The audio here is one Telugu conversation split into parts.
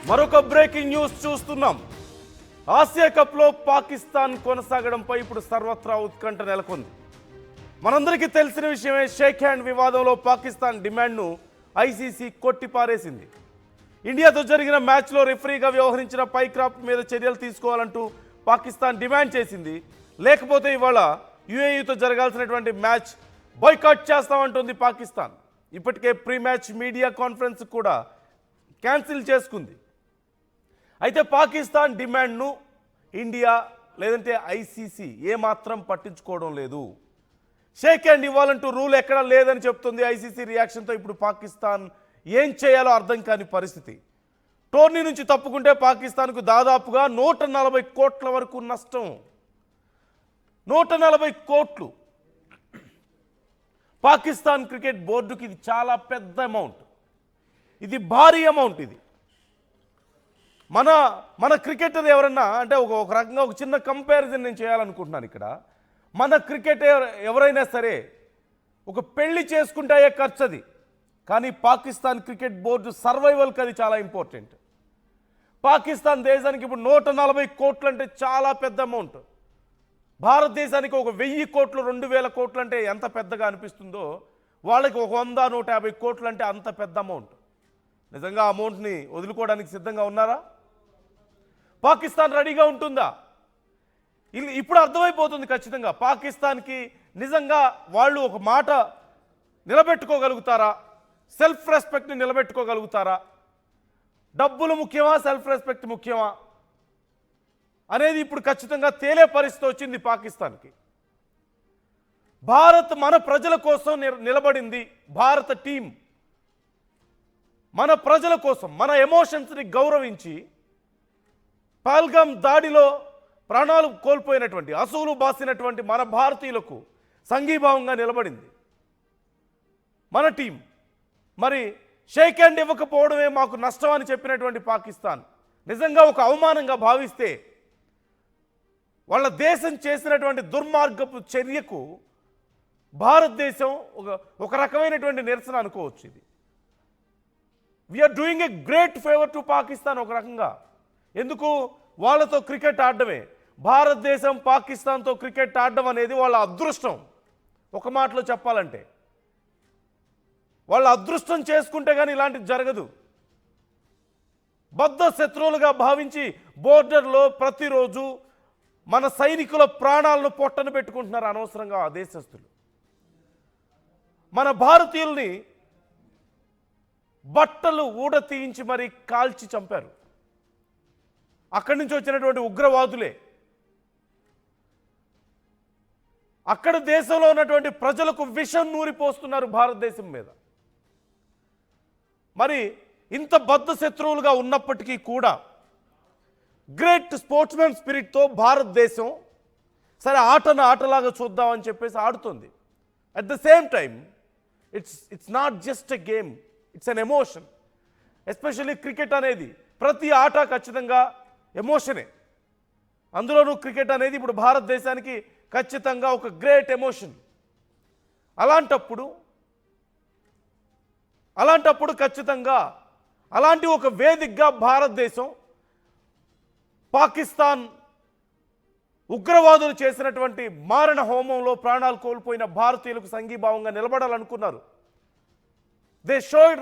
మరొక బ్రేకింగ్ న్యూస్ చూస్తున్నాం. ఆసియా కప్లో పాకిస్తాన్ కొనసాగడంపై ఇప్పుడు సర్వత్రా ఉత్కంఠ నెలకొంది. మనందరికీ తెలిసిన విషయమే, షేక్ హ్యాండ్ వివాదంలో పాకిస్తాన్ డిమాండ్ను ఐసీసీ కొట్టిపారేసింది. ఇండియాతో జరిగిన మ్యాచ్లో రిఫరీగా వ్యవహరించిన పైక్రాఫ్ట్ మీద చర్యలు తీసుకోవాలంటూ పాకిస్తాన్ డిమాండ్ చేసింది. లేకపోతే ఇవాళ యుఏఈతో జరగాల్సినటువంటి మ్యాచ్ బాయ్కాట్ చేస్తామంటుంది పాకిస్తాన్. ఇప్పటికే ప్రీ మ్యాచ్ మీడియా కాన్ఫరెన్స్ కూడా క్యాన్సిల్ చేసుకుంది. అయితే పాకిస్తాన్ డిమాండ్ను ఇండియా లేదంటే ఐసీసీ ఏమాత్రం పట్టించుకోవడం లేదు. షేక్ హ్యాండ్ ఇవ్వాలంటూ రూల్ ఎక్కడా లేదని చెప్తుంది ఐసీసీ రియాక్షన్తో. ఇప్పుడు పాకిస్తాన్ ఏం చేయాలో అర్థం కాని పరిస్థితి. టోర్నీ నుంచి తప్పుకుంటే పాకిస్తాన్కు దాదాపుగా 140 కోట్ల వరకు నష్టం. 140 కోట్లు. పాకిస్తాన్ క్రికెట్ బోర్డుకి ఇది చాలా పెద్ద అమౌంట్, ఇది భారీ అమౌంట్. ఇది మన క్రికెటర్ ఎవరన్నా అంటే ఒక రకంగా ఒక చిన్న కంపారిజన్ నేను చేయాలనుకుంటున్నాను ఇక్కడ. మన క్రికెటర్ ఎవరైనా సరే ఒక పెళ్లి చేసుకుంటే అయ్యే ఖర్చు అది, కానీ పాకిస్తాన్ క్రికెట్ బోర్డు సర్వైవల్కి అది చాలా ఇంపార్టెంట్. పాకిస్తాన్ దేశానికి ఇప్పుడు 140 కోట్లు అంటే చాలా పెద్ద అమౌంట్. భారతదేశానికి ఒక 1000 కోట్లు 2000 కోట్లు అంటే ఎంత పెద్దగా అనిపిస్తుందో, వాళ్ళకి ఒక 100 150 కోట్లు అంటే అంత పెద్ద అమౌంట్. నిజంగా అమౌంట్ని వదులుకోవడానికి సిద్ధంగా ఉన్నారా? పాకిస్తాన్ రెడీగా ఉంటుందా? ఇప్పుడు అర్థమైపోతుంది ఖచ్చితంగా. పాకిస్తాన్కి నిజంగా వాళ్ళు ఒక మాట నిలబెట్టుకోగలుగుతారా? సెల్ఫ్ రెస్పెక్ట్ని నిలబెట్టుకోగలుగుతారా? డబ్బులు ముఖ్యమా, సెల్ఫ్ రెస్పెక్ట్ ముఖ్యమా అనేది ఇప్పుడు ఖచ్చితంగా తేలే పరిస్థితి వచ్చింది పాకిస్తాన్కి. భారత్ మన ప్రజల కోసం నిలబడింది. భారత టీం మన ప్రజల కోసం, మన ఎమోషన్స్ని గౌరవించి పహల్గామ్ దాడిలో ప్రాణాలు కోల్పోయినటువంటి, అసూలు బాసినటువంటి మన భారతీయులకు సంఘీభావంగా నిలబడింది మన టీం. మరి షేక్ హ్యాండ్ ఇవ్వకపోవడమే మాకు నష్టం అని చెప్పినటువంటి పాకిస్తాన్ నిజంగా ఒక అవమానంగా భావిస్తే, వాళ్ళ దేశం చేసినటువంటి దుర్మార్గపు చర్యకు భారతదేశం ఒక రకమైనటువంటి నిరసన అనుకోవచ్చు. ఇది we are doing a great favour to Pakistan ఒక రకంగా. ఎందుకు? వాళ్ళతో క్రికెట్ ఆడడమే. భారతదేశం పాకిస్తాన్తో క్రికెట్ ఆడడం అనేది వాళ్ళ అదృష్టం. ఒక మాటలో చెప్పాలంటే వాళ్ళ అదృష్టం చేసుకుంటే కానీ ఇలాంటిది జరగదు. బద్ధ శత్రువులుగా భావించి బోర్డర్లో ప్రతిరోజు మన సైనికుల ప్రాణాలను పొట్టను పెట్టుకుంటున్నారు అనవసరంగా ఆ దేశస్తులు. మన భారతీయుల్ని బట్టలు ఊడ తీయించి మరీ కాల్చి చంపారు. అక్కడి నుంచి వచ్చినటువంటి ఉగ్రవాదులే. అక్కడ దేశంలో ఉన్నటువంటి ప్రజలకు విషం నూరిపోస్తున్నారు భారతదేశం మీద. మరి ఇంత బద్ధ శత్రువులుగా ఉన్నప్పటికీ కూడా గ్రేట్ స్పోర్ట్స్మెన్ స్పిరిట్తో భారతదేశం సరే ఆటలాగా చూద్దామని చెప్పేసి ఆడుతుంది. At the same time it's not just a game, it's an emotion. Especially cricket అనేది ప్రతి ఆట ఖచ్చితంగా ఎమోషనే. అందులోనూ క్రికెట్ అనేది ఇప్పుడు భారతదేశానికి ఖచ్చితంగా ఒక గ్రేట్ ఎమోషన్. అలాంటప్పుడు ఖచ్చితంగా అలాంటి ఒక వేదికగా భారతదేశం పాకిస్తాన్ ఉగ్రవాదులు చేసినటువంటి మారణ హోమంలో ప్రాణాలు కోల్పోయిన భారతీయులకు సంఘీభావంగా నిలబడాలనుకున్నారు. They should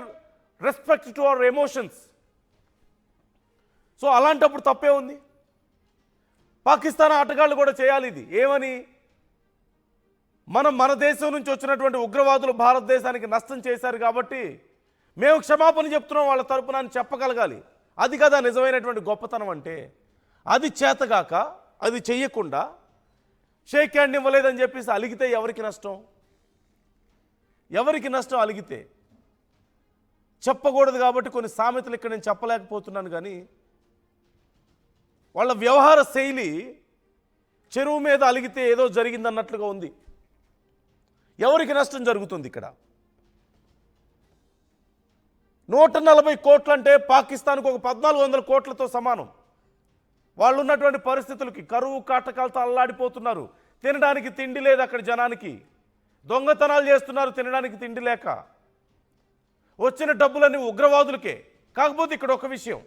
respect to our emotions. So అలాంటప్పుడు తప్పే ఉంది. పాకిస్తాన్ ఆటగాళ్ళు కూడా చేయాలి ఇది. ఏమని? మన దేశం నుంచి వచ్చినటువంటి ఉగ్రవాదులు భారతదేశానికి నష్టం చేశారు కాబట్టి మేము క్షమాపణ చెప్తున్నాం వాళ్ళ తరపున అని చెప్పగలగాలి. అది కదా నిజమైనటువంటి గొప్పతనం అంటే. అది చేతగాక, అది చెయ్యకుండా షేక్ హ్యాండ్ ఇవ్వలేదని చెప్పేసి అలిగితే ఎవరికి నష్టం? ఎవరికి నష్టం అలిగితే? చెప్పకూడదు కాబట్టి కొన్ని సామెతలు ఇక్కడ నేను చెప్పలేకపోతున్నాను. కానీ వాళ్ళ వ్యవహార శైలి చెరువు మీద అలిగితే ఏదో జరిగిందన్నట్లుగా ఉంది. ఎవరికి నష్టం జరుగుతుంది ఇక్కడ? 140 కోట్లు అంటే పాకిస్తాన్కు ఒక 1400 కోట్లతో సమానం. వాళ్ళు ఉన్నటువంటి పరిస్థితులకి కరువు కాటకాలతో అల్లాడిపోతున్నారు. తినడానికి తిండి లేదు అక్కడ జనానికి. దొంగతనాలు చేస్తున్నారు తినడానికి తిండి లేక. వచ్చిన డబ్బులన్నీ ఉగ్రవాదులకే. కాకపోతే ఇక్కడ ఒక విషయం,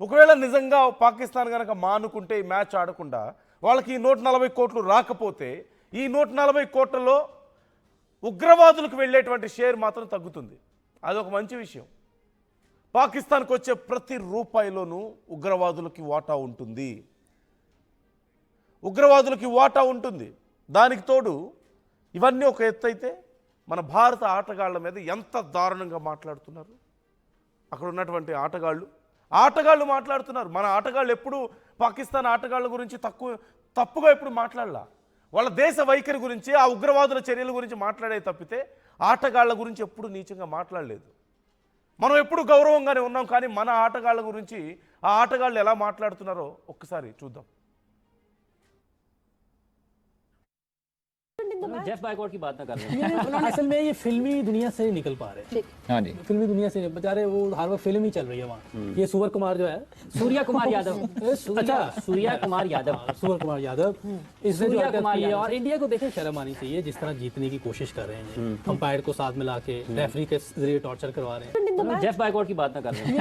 ఒకవేళ నిజంగా పాకిస్తాన్ కనుక మానుకుంటే ఈ మ్యాచ్ ఆడకుండా వాళ్ళకి ఈ 140 కోట్లు రాకపోతే ఈ 140 కోట్లలో ఉగ్రవాదులకు వెళ్ళేటువంటి షేర్ మాత్రం తగ్గుతుంది. అదొక మంచి విషయం. పాకిస్తాన్కి వచ్చే ప్రతి రూపాయిలోనూ ఉగ్రవాదులకి వాటా ఉంటుంది. ఉగ్రవాదులకి వాటా ఉంటుంది. దానికి తోడు ఇవన్నీ ఒక ఎత్తు అయితే మన భారత ఆటగాళ్ల మీద ఎంత దారుణంగా మాట్లాడుతున్నారు. అక్కడ ఉన్నటువంటి ఆటగాళ్ళు మాట్లాడుతున్నారు. మన ఆటగాళ్ళు ఎప్పుడు పాకిస్తాన్ ఆటగాళ్ళ గురించి తప్పుగా ఎప్పుడు మాట్లాడలా. వాళ్ళ దేశ వైఖరి గురించి, ఆ ఉగ్రవాదుల చర్యల గురించి మాట్లాడే తప్పితే ఆటగాళ్ల గురించి ఎప్పుడు నీచంగా మాట్లాడలేదు. మనం ఎప్పుడు గౌరవంగానే ఉన్నాం. కానీ మన ఆటగాళ్ల గురించి ఆ ఆటగాళ్ళు ఎలా మాట్లాడుతున్నారో ఒక్కసారి చూద్దాం. जेफ बायकॉट की बात ना कर रहे हैं। असल में ये फिल्मी दुनिया से निकल पा रहे हैं। हाँ जी, फिल्मी दुनिया से बेचारे वो हर वक्त फिल्म ही चल रही है वहाँ। ये सूर्य कुमार जो है, सूर्या कुमार यादव, अच्छा सूर्या कुमार यादव, सूर्य कुमार यादव, इसने जो हरकत की है, और इंडिया को देखें शर्म आनी चाहिए जिस तरह जीतने की कोशिश कर रहे हैं, अंपायर को साथ मिला के रेफरी के जरिए टॉर्चर करवा रहे हैं। जेफ बायकॉट की बात ना कर रहे हैं।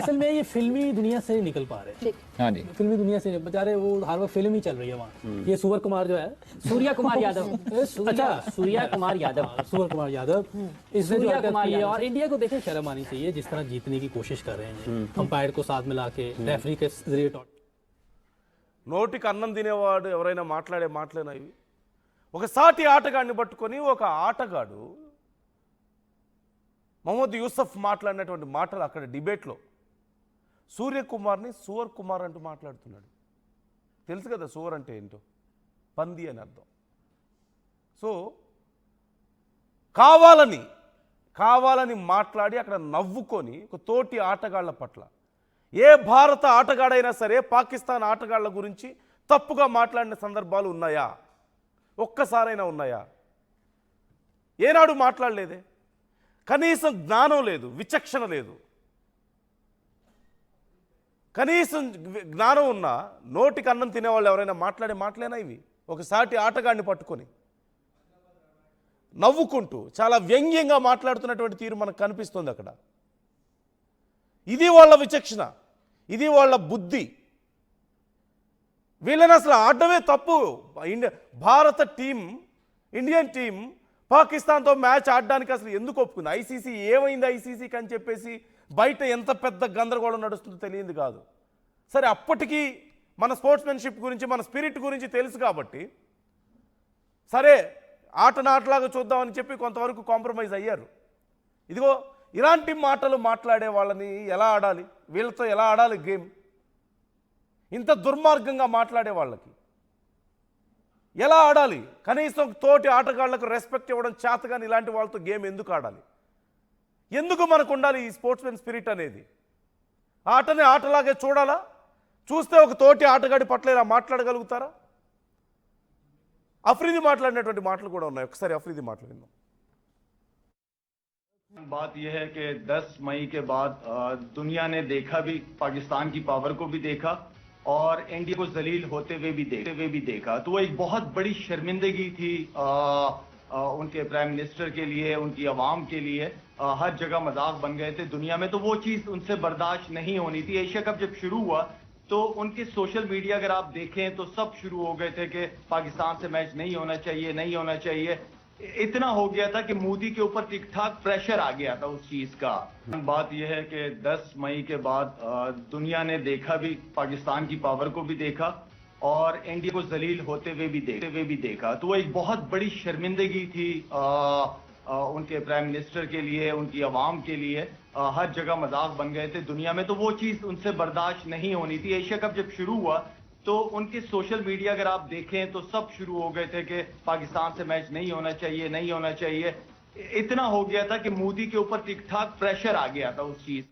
असल में ये फिल्मी दुनिया से निकल पा रहे हैं। हाँ जी, फिल्मी दुनिया से बेचारे वो हर वक्त फिल्म ही चल रही है वहाँ। ये सूर्य कुमार जो है, सूर्या कुमार यादव, अच्छा सूर्या कुमार यादव, सूर्य कुमार यादव, इसने जो हरकत की है, और इंडिया को देखें शर्म आनी चाहिए जिस तरह जीतने की कोशिश कर रहे हैं, अंपायर को साथ मिला के रेफरी के जरिए నోటికి అన్నం తినేవాడు ఎవరైనా మాట్లాడే మాటలేనా ఇవి? ఒక సాటి ఆటగాడిని పట్టుకొని ఒక ఆటగాడు మొహమ్మద్ యూసఫ్ మాట్లాడినటువంటి మాటలు అక్కడ డిబేట్లో సూర్యకుమార్ని సువర్ కుమార్ అంటూ మాట్లాడుతున్నాడు. తెలుసు కదా సువర్ అంటే ఏంటో, పంది అని అర్థం. సో కావాలని మాట్లాడి అక్కడ నవ్వుకొని ఒక తోటి ఆటగాళ్ల పట్ల, ఏ భారత ఆటగాడైనా సరే పాకిస్తాన్ ఆటగాళ్ల గురించి తప్పుగా మాట్లాడిన సందర్భాలు ఉన్నాయా? ఒక్కసారైనా ఉన్నాయా? ఏనాడు మాట్లాడలేదే. కనీసం జ్ఞానం లేదు, విచక్షణ లేదు. కనీసం జ్ఞానం ఉన్నా నోటికి అన్నం తినేవాళ్ళు ఎవరైనా మాట్లాడే మాటలేనా ఇవి? ఒక సాటి ఆటగాడిని పట్టుకొని నవ్వుకుంటూ చాలా వ్యంగ్యంగా మాట్లాడుతున్నటువంటి తీరు మనకు కనిపిస్తుంది అక్కడ. ఇది వాళ్ళ విచక్షణ, ఇది వాళ్ళ బుద్ధి. వీళ్ళని అసలు ఆడమే తప్పు. భారత టీం, ఇండియన్ టీం పాకిస్తాన్తో మ్యాచ్ ఆడడానికి అసలు ఎందుకు ఒప్పుకుంది? ఐసీసీ ఏమైంది ఐసీసీకి అని చెప్పేసి బయట ఎంత పెద్ద గందరగోళం నడుస్తుందో తెలియదు కాదు. సరే, అప్పటికీ మన స్పోర్ట్స్మెన్షిప్ గురించి, మన స్పిరిట్ గురించి తెలుసు కాబట్టి సరే ఆటలాగా చూద్దామని చెప్పి కొంతవరకు కాంప్రమైజ్ అయ్యారు. ఇదిగో ఇలాంటి మాటలు మాట్లాడే వాళ్ళని ఎలా ఆడాలి, వీళ్ళతో ఎలా ఆడాలి గేమ్? ఇంత దుర్మార్గంగా మాట్లాడే వాళ్ళకి ఎలా ఆడాలి? కనీసం తోటి ఆటగాళ్లకు రెస్పెక్ట్ ఇవ్వడం చేతగాని ఇలాంటి వాళ్ళతో గేమ్ ఎందుకు ఆడాలి? ఎందుకు మనకు ఉండాలి ఈ స్పోర్ట్స్మెన్ స్పిరిట్ అనేది? ఆటని ఆటలాగే చూడాలా? చూస్తే ఒక తోటి ఆటగాడి పట్ల ఇలా మాట్లాడగలుగుతారా? అఫ్రీది మాట్లాడినటువంటి మాటలు కూడా ఉన్నాయి. ఒకసారి అఫ్రీది మాట్లాడిందాం. बात यह है कि 10 मई के बाद दुनिया ने देखा भी, पाकिस्तान की पावर को भी देखा और इंडिया को जलील होते हुए भी देखा। तो वो एक बहुत बड़ी शर्मिंदगी थी उनके प्राइम मिनिस्टर के लिए, उनकी आवाम के लिए। हर जगह मजाक बन गए थे दुनिया में, तो वो चीज उनसे बर्दाश्त नहीं होनी थी। एशिया कप जब शुरू हुआ तो उनके सोशल मीडिया अगर आप देखें तो सब शुरू हो गए थे कि पाकिस्तान से मैच नहीं होना चाहिए। इतना हो गया था कि मोदी के ऊपर ठीक ठाक प्रेशर आ गया था उस चीज का। बात यह है कि 10 मई के बाद दुनिया ने देखा भी, पाकिस्तान की पावर को भी देखा और इंडिया को जलील होते हुए भी देखा। तो वो एक बहुत बड़ी शर्मिंदगी थी उनके प्राइम मिनिस्टर के लिए, उनकी आवाम के लिए। हर जगह मजाक बन गए थे दुनिया में, तो वो चीज उनसे बर्दाश्त नहीं होनी थी। एशिया कप जब शुरू हुआ तो उनके सोशल मीडिया अगर आप देखें तो सब शुरू हो गए थे कि पाकिस्तान से मैच नहीं होना चाहिए। इतना हो गया था कि मोदी के ऊपर ठीक ठाक प्रेशर आ गया था उस चीज